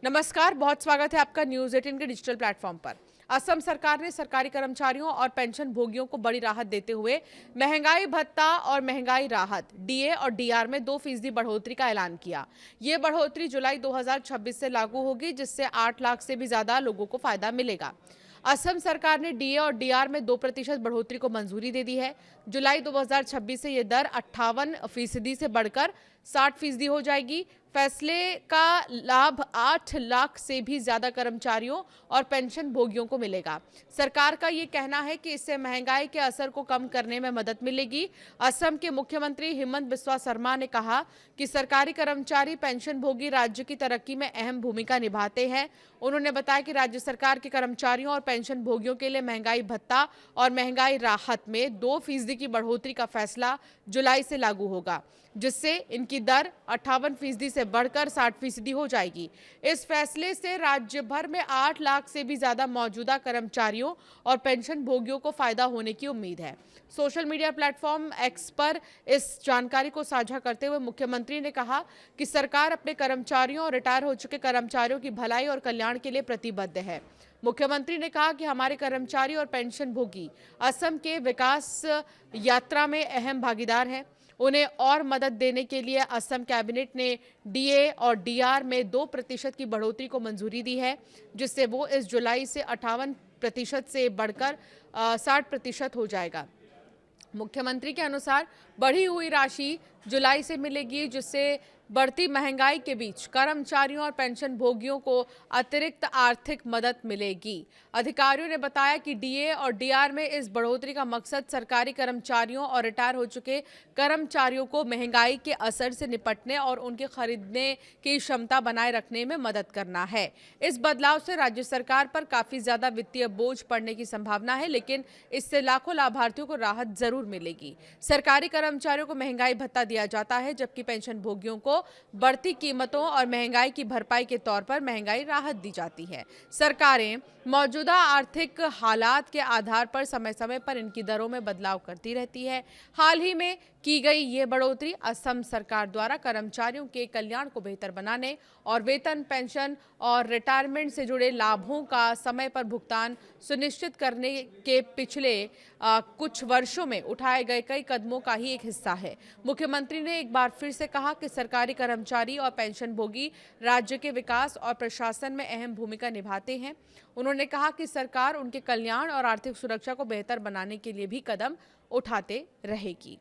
नमस्कार, बहुत स्वागत है आपका न्यूज 18 के डिजिटल प्लेटफॉर्म पर। असम सरकार ने सरकारी कर्मचारियों और पेंशन भोगियों को बड़ी राहत देते हुए महंगाई भत्ता और महंगाई राहत डीए और डीआर में 2% बढ़ोतरी का ऐलान किया। ये बढ़ोतरी जुलाई 2026 से लागू होगी, जिससे 8 लाख से भी ज्यादा लोगों को फायदा मिलेगा। असम सरकार ने डीए और डीआर में 2% बढ़ोतरी को मंजूरी दे दी है। जुलाई 2026 से यह दर 58% से बढ़कर 60% हो जाएगी। फैसले का लाभ 8 लाख से भी ज्यादा कर्मचारियों और पेंशन भोगियों को मिलेगा। सरकार का ये कहना है कि इससे महंगाई के असर को कम करने में मदद मिलेगी। असम के मुख्यमंत्री हिमंत बिस्वा शर्मा ने कहा कि सरकारी कर्मचारी पेंशन भोगी राज्य की तरक्की में अहम भूमिका निभाते हैं। उन्होंने बताया कि राज्य सरकार के कर्मचारियों और पेंशन भोगियोों के लिए महंगाई भत्ता और महंगाई राहत में 2% की बढ़ोतरी का फैसला जुलाई से लागू होगा, जिससे इनकी दर 58% से बढ़कर 60% हो जाएगी। इस फैसले से राज्य भर में 8 लाख से भी ज्यादा मौजूदा कर्मचारियों और पेंशन भोगियों को फायदा होने की उम्मीद है। सोशल मीडिया प्लेटफॉर्म एक्स पर इस जानकारी को साझा करते हुए मुख्यमंत्री ने कहा कि सरकार अपने कर्मचारियों और रिटायर हो चुके कर्मचारियों की भलाई और कल्याण के लिए प्रतिबद्ध है। मुख्यमंत्री ने कहा कि हमारे कर्मचारी और पेंशन भोगी असम के विकास यात्रा में अहम भागीदार हैं। उन्हें और मदद देने के लिए असम कैबिनेट ने डीए और डीआर में 2% की बढ़ोतरी को मंजूरी दी है, जिससे वो इस जुलाई से 58% से बढ़कर 60% हो जाएगा। मुख्यमंत्री के अनुसार बढ़ी हुई राशि जुलाई से मिलेगी, जिससे बढ़ती महंगाई के बीच कर्मचारियों और पेंशन भोगियों को अतिरिक्त आर्थिक मदद मिलेगी। अधिकारियों ने बताया कि डीए और डीआर में इस बढ़ोतरी का मकसद सरकारी कर्मचारियों और रिटायर हो चुके कर्मचारियों को महंगाई के असर से निपटने और उनके खरीदने की क्षमता बनाए रखने में मदद करना है। इस बदलाव से राज्य सरकार पर काफी ज्यादा वित्तीय बोझ पड़ने की संभावना है, लेकिन इससे लाखों लाभार्थियों को राहत जरूर मिलेगी। सरकारी कर्मचारियों को महंगाई भत्ता दिया जाता है, जबकि पेंशन भोगियों को बढ़ती कीमतों और महंगाई की भरपाई के तौर पर महंगाई राहत दी जाती है। सरकारें मौजूदा आर्थिक हालात के आधार पर समय समय पर इनकी दरों में बदलाव करती रहती है। हाल ही में की गई ये बढ़ोतरी असम सरकार द्वारा कर्मचारियों के कल्याण को बेहतर बनाने और वेतन, पेंशन और रिटायरमेंट से जुड़े लाभों का समय पर भुगतान सुनिश्चित करने के पिछले कुछ वर्षों में उठाए गए कई कदमों का ही एक हिस्सा है। मुख्यमंत्री ने एक बार फिर से कहा कि सरकारी कर्मचारी और पेंशन भोगी राज्य के विकास और प्रशासन में अहम भूमिका निभाते हैं। उन्होंने कहा कि सरकार उनके कल्याण और आर्थिक सुरक्षा को बेहतर बनाने के लिए भी कदम उठाते रहेगी।